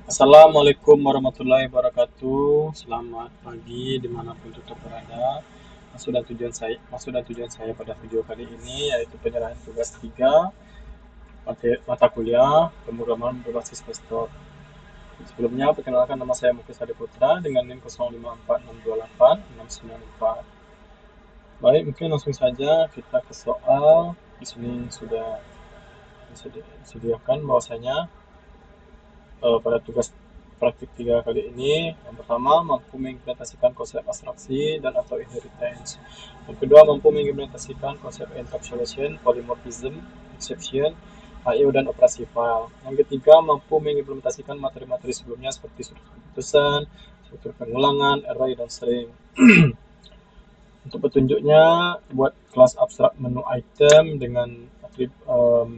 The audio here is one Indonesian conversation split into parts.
Assalamualaikum warahmatullahi wabarakatuh. Selamat pagi dimanapun tutup berada. Maksud dan tujuan saya pada video kali ini yaitu penyerahan tugas 3 mata kuliah pemrograman berbasis desktop. Sebelumnya, perkenalkan nama saya Muklis Hadi Putra dengan NIM 0546286944. Baik, mungkin langsung saja kita ke soal. Di sini sudah disediakan bahwasanya pada tugas praktik 3 kali ini, yang pertama mampu mengimplementasikan konsep abstraksi dan atau inheritance. Yang kedua mampu mengimplementasikan konsep encapsulation, polymorphism, exception, I/O dan operasi file. Yang ketiga mampu mengimplementasikan materi-materi sebelumnya seperti struktur keputusan, struktur pengulangan, array dan string. Untuk petunjuknya, buat kelas abstrak menu item dengan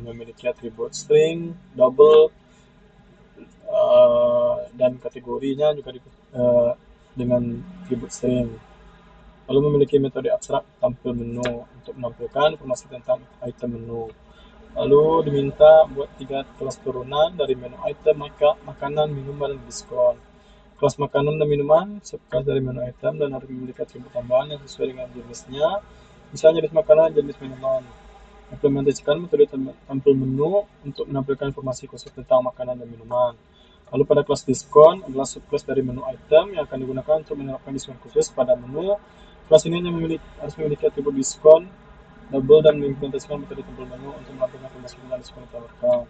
memiliki atribut string, double, dan kategorinya juga dengan atribut string. Lalu memiliki metode abstrak tampil menu untuk menampilkan informasi tentang item menu. Lalu diminta buat 3 kelas turunan dari menu item, makanan, minuman, dan diskon. Kelas makanan dan minuman subkelas dari menu item dan harus memiliki atribut tambahan yang sesuai dengan jenisnya, misalnya jenis makanan, jenis minuman. Implementasikan metode tampil menu untuk menampilkan informasi khusus tentang makanan dan minuman. Lalu pada kelas diskon adalah subkelas dari menu item yang akan digunakan untuk menerapkan diskon khusus pada menu. Kelas ini harus memiliki atribut diskon double dan mengimplementasikan metode tampil menu untuk menampilkan informasi tentang diskon yang ditawarkan.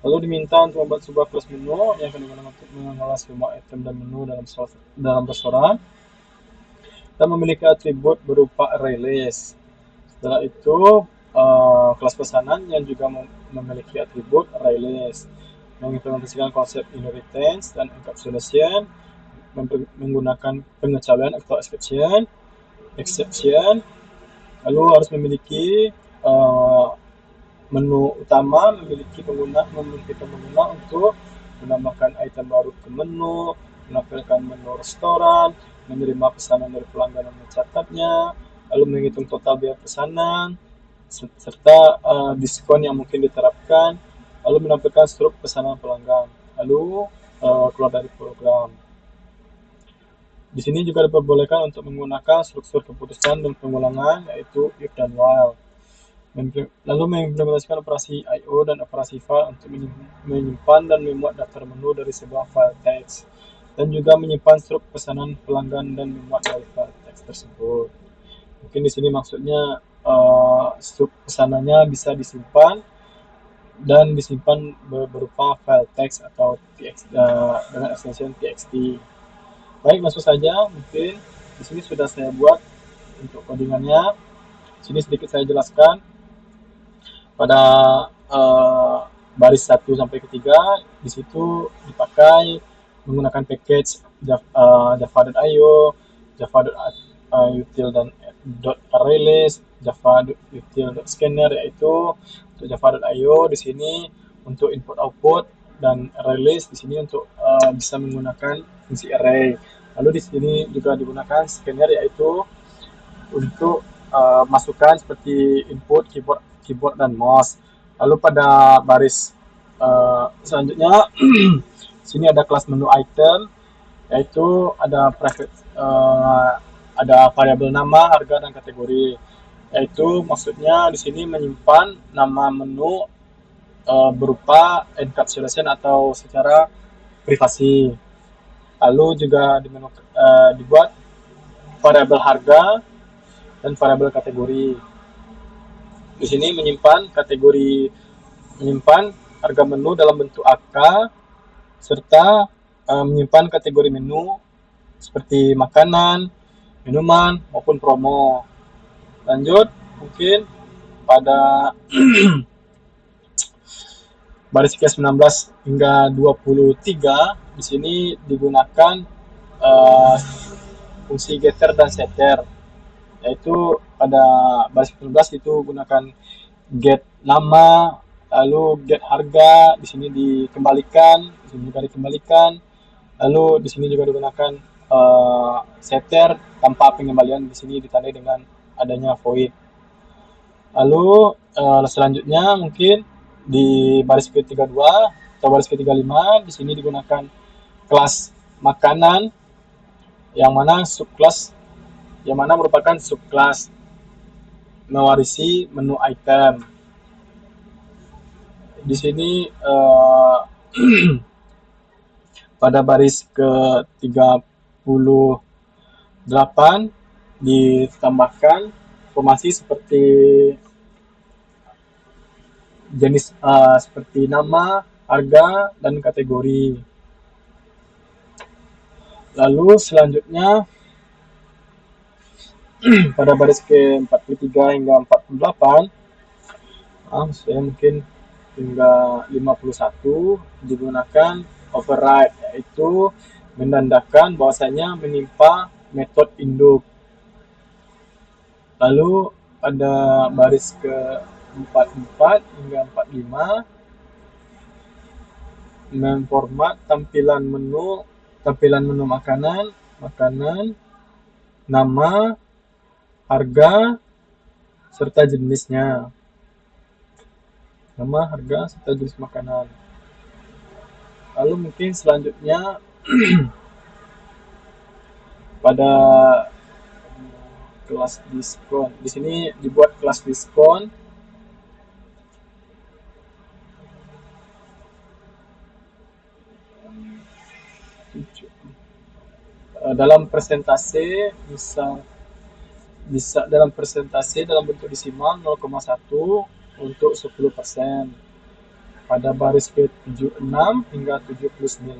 Lalu diminta untuk membuat sebuah kelas menu yang akan digunakan untuk mengelola semua item dan menu dalam restoran dan memiliki atribut berupa array list. Setelah itu, kelas pesanan yang juga memiliki atribut array list, mengimplementasikan konsep inheritance dan encapsulation menggunakan pengecualian atau exception. Lalu harus memiliki menu utama, memiliki pengguna untuk menambahkan item baru ke menu, menampilkan menu restoran, menerima pesanan dari pelanggan dan mencatatnya, lalu menghitung total biaya pesanan, serta diskon yang mungkin diterapkan, lalu menampilkan struk pesanan pelanggan, lalu keluar dari program. Di sini juga diperbolehkan untuk menggunakan struktur keputusan dan pengulangan, yaitu if dan while. Lalu mengimplementasikan operasi I/O dan operasi file untuk menyimpan dan memuat daftar menu dari sebuah file teks, dan juga menyimpan struk pesanan pelanggan dan memuat dari file teks tersebut. Mungkin di sini maksudnya struk pesanannya bisa disimpan dan disimpan berupa file teks atau dengan extension txt. Baik, langsung saja. Mungkin di sini sudah saya buat untuk codingannya. Sini sedikit saya jelaskan. Pada baris 1 sampai ke 3, di situ dipakai menggunakan package java.io, java.util dan .arraylist, java.util.scanner, yaitu untuk java.io di sini untuk input output, dan arraylist di sini untuk bisa menggunakan fungsi array. Lalu di sini juga digunakan scanner, yaitu untuk masukan seperti input, keyboard dan mouse. Lalu pada baris selanjutnya sini ada kelas menu item, yaitu ada private ada variabel nama, harga dan kategori. Yaitu maksudnya di sini menyimpan nama menu berupa encapsulation atau secara privasi. Lalu juga di menu dibuat variabel harga dan variabel kategori. Di sini menyimpan harga menu dalam bentuk angka, serta menyimpan kategori menu seperti makanan, minuman, maupun promo. Lanjut, mungkin pada baris ke 19 hingga 23, di sini digunakan fungsi getter dan setter, yaitu pada baris 19 itu gunakan get nama, lalu get harga, di sini dikembalikan, di sini juga dikembalikan, lalu di sini juga digunakan setter tanpa pengembalian, di sini ditandai dengan adanya void. Lalu selanjutnya mungkin di baris ke-32 atau baris ke-35, di sini digunakan kelas makanan yang mana subkelas yang mana merupakan subkelas mewarisi menu item. Di sini pada baris ke-38 ditambahkan informasi seperti jenis seperti nama, harga, dan kategori. Lalu selanjutnya pada baris ke-43 hingga 48, saya mungkin hingga 51 digunakan override, yaitu menandakan bahwasanya menimpa metode induk. Lalu pada baris ke-44 hingga 45 memformat tampilan menu makanan, nama, harga, serta jenisnya. Nama, harga, serta jenis makanan. Lalu mungkin selanjutnya pada kelas diskon. Di sini dibuat kelas diskon dalam persentase, bisa dalam persentase dalam bentuk desimal 0,1 untuk 10%. Pada baris ke-76 hingga 79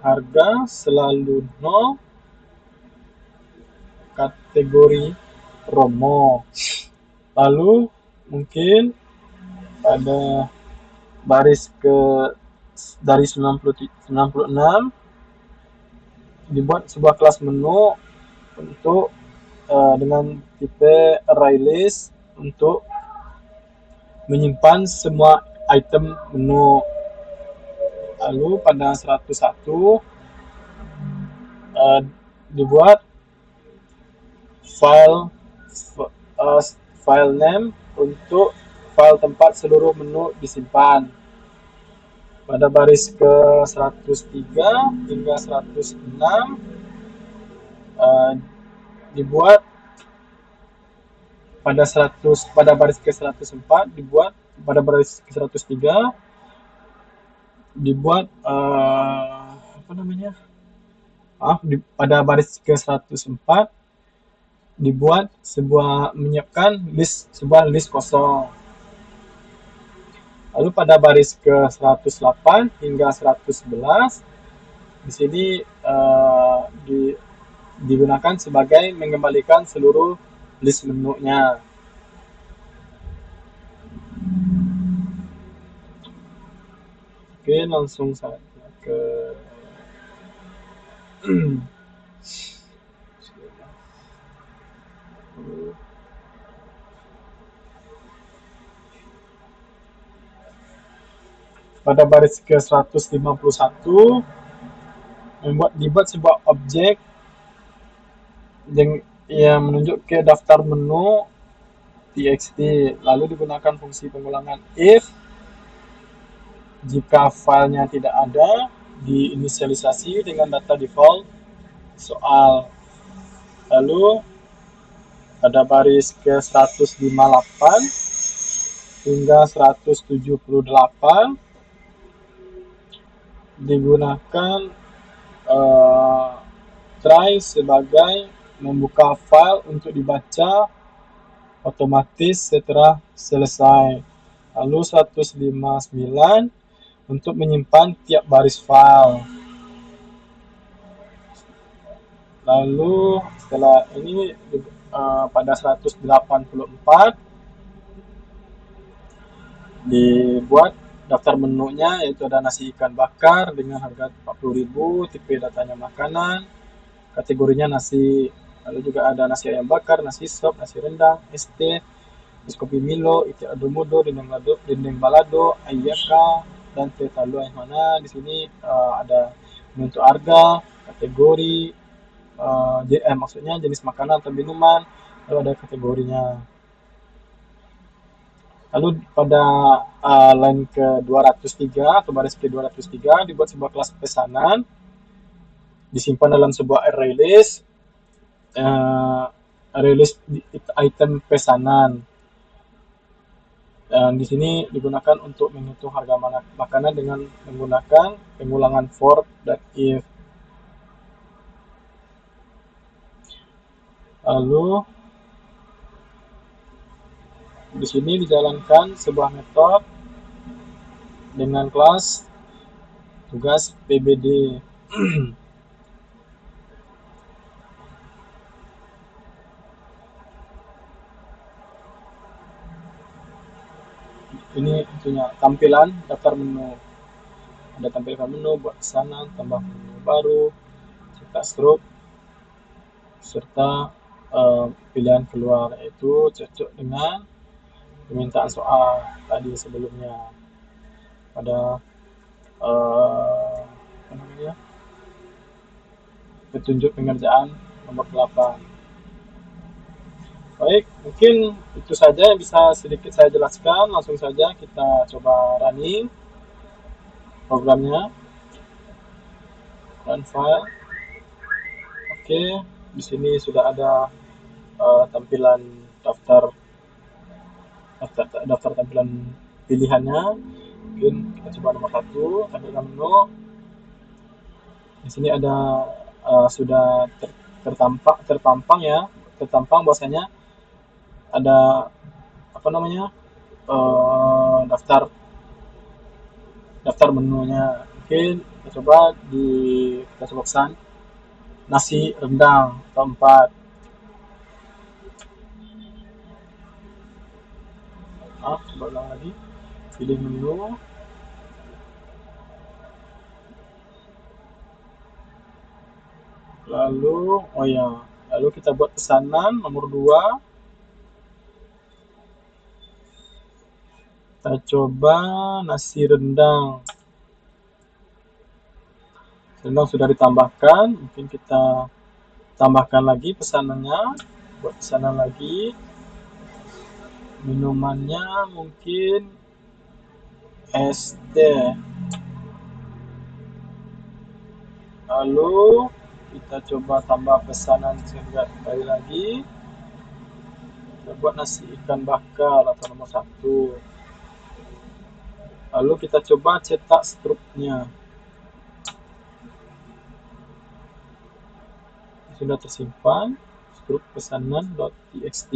harga selalu 0, kategori promo. Lalu mungkin pada baris dari 96 dibuat sebuah kelas menu untuk dengan tipe array list untuk menyimpan semua item menu. Lalu pada 101 dibuat file name untuk file tempat seluruh menu disimpan. Pada baris ke-103 hingga 106 dibuat pada baris ke-104 dibuat pada baris ke-103 dibuat pada baris ke-104 dibuat menyiapkan sebuah list kosong. Lalu pada baris ke-108 hingga 111 di sini digunakan sebagai mengembalikan seluruh list menunya. Oke, langsung saja ke pada baris ke-151 dibuat sebuah objek yang menunjuk ke daftar menu txt, lalu digunakan fungsi pengulangan if jika filenya tidak ada, diinisialisasi dengan data default soal. Lalu pada baris ke-158 hingga 178 digunakan try sebagai membuka file untuk dibaca otomatis setelah selesai. Lalu 159 untuk menyimpan tiap baris file. Lalu setelah ini pada 184 dibuat daftar menunya, yaitu ada nasi ikan bakar dengan harga 40.000, tipe datanya makanan, kategorinya nasi. Lalu juga ada nasi ayam bakar, nasi sop, nasi rendang, ST, es kopi Milo, ikan adomodo, dendeng balado, ayaka, dan teh talu, yang mana di sini ada bentuk harga, kategori, maksudnya jenis makanan atau minuman, lalu ada kategorinya. Lalu pada line ke 203 atau baris ke 203 dibuat sebuah kelas pesanan, disimpan dalam sebuah array list, uh, array list item pesanan. Dan di sini digunakan untuk menghitung harga makanan dengan menggunakan pengulangan for dan if. Lalu di sini dijalankan sebuah metode dengan kelas tugas PBD. Ini tentunya tampilan daftar menu. Ada tampilan menu buat pesanan, tambah menu baru, cetak struk, serta pilihan keluar, yaitu cocok dengan permintaan soal tadi sebelumnya pada apa namanya, petunjuk pengerjaan nomor 8. Baik, mungkin itu saja yang bisa sedikit saya jelaskan. Langsung saja kita coba running programnya, run file. Oke, di sini sudah ada tampilan daftar daftar tampilan pilihannya. Mungkin kita coba nomor 1, tampilan menu. Di sini ada sudah terpampang ya, tertampang bahwasanya ada apa namanya, daftar daftar menunya. Mungkin kita coba pesan nasi rendang atau 4. Coba ulang lagi, pilih menu, lalu kita buat pesanan nomor 2. Kita coba nasi rendang. Rendang sudah ditambahkan, mungkin kita tambahkan lagi pesanannya. Buat pesanan lagi, minumannya mungkin es teh. Lalu kita coba tambah pesanan sekali lagi. Kita buat nasi ikan bakar atau nomor 1. Lalu kita coba cetak struknya. Sudah tersimpan struk pesanan.txt.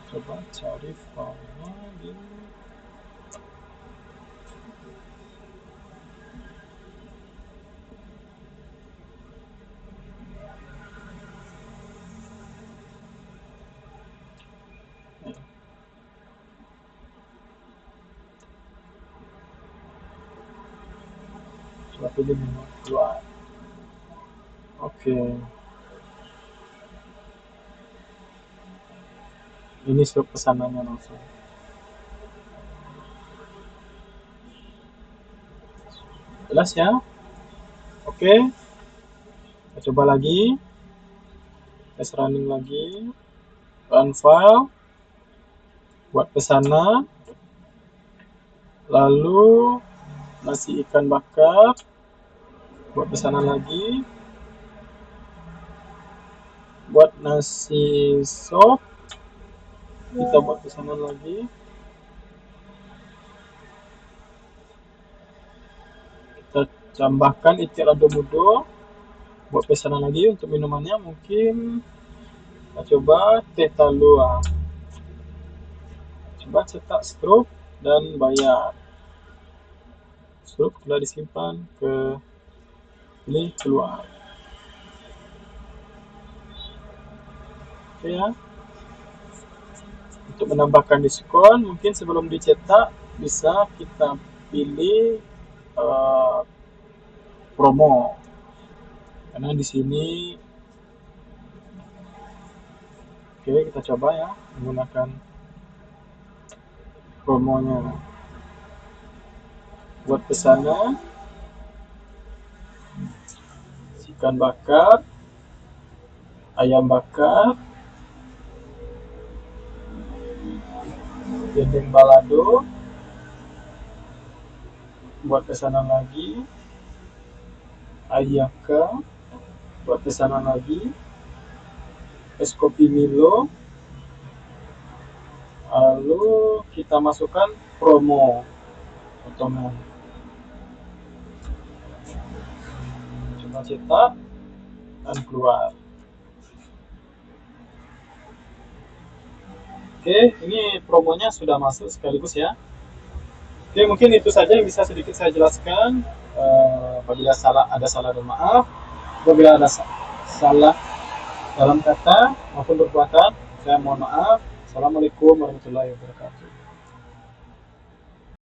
Coba cari filenya di coba pilih menu keluar. Oke. Ini struk pesanannya langsung. Jelas ya? Oke. Kita coba lagi. Test running lagi. Run file. Buat pesanan. Lalu nasi ikan bakar. Buat pesanan lagi. Buat nasi sop. Kita buat pesanan lagi. Kita tambahkan itik lado mudo. Buat pesanan lagi. Untuk minumannya mungkin kita coba teh talua. Coba cetak struk dan bayar. Struk telah disimpan ke pilih keluar. Oke ya. Untuk menambahkan diskon, mungkin sebelum dicetak bisa kita pilih promo. Karena di sini, oke, kita coba ya menggunakan promonya. Buat pesanan ikan bakar ayam bakar, dendeng balado, buat pesanan lagi, ayaka, buat pesanan lagi, es kopi Milo, lalu kita masukkan promo potongan. Coba cetak dan keluar. Oke, ini promonya sudah masuk sekaligus ya. Oke, mungkin itu saja yang bisa sedikit saya jelaskan. Apabila ada salah dan maaf. Apabila ada salah dalam kata maupun perbuatan, saya mohon maaf. Assalamualaikum warahmatullahi wabarakatuh.